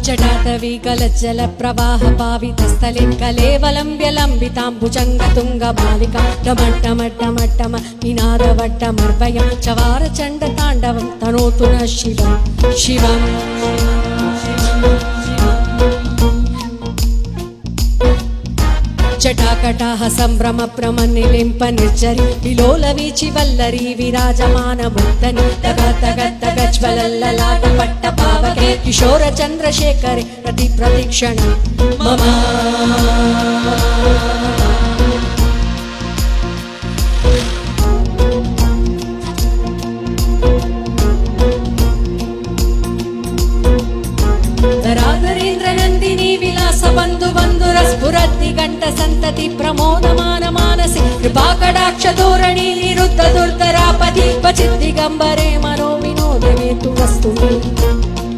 जटाटवी कलज्जल प्रवाह पावितस्थले कलेवलम्ब्य लम्बिताम्बुजङ्ग तुङ्गमालिका टमट्टमट्टमट्टम निनादवट्टमर्वयं चवार चण्ड ताण्डवं तनोतु न शिवं शिवम् जटाकटाह संभ्रम प्रमनिलिंप निर्जरी विलोलवीचि वल्लरी विराजमान मुक्तनि तग तग तगज्वलल्ललाट पट्ट पावके किशोर चन्द्रशेखरे प्रति प्रतीक्षण मम धराधरेन्द्रनन्दिनी विलास बन्धु बन्धुरस्फुरद्दि घण्ट सन्तति प्रमोदमान मानसि कृपाकटाक्ष धोरणि निरुद्ध दुर्धरापदि क्वचित् दिगम्बरे मनो विनोदमे तु वस्तु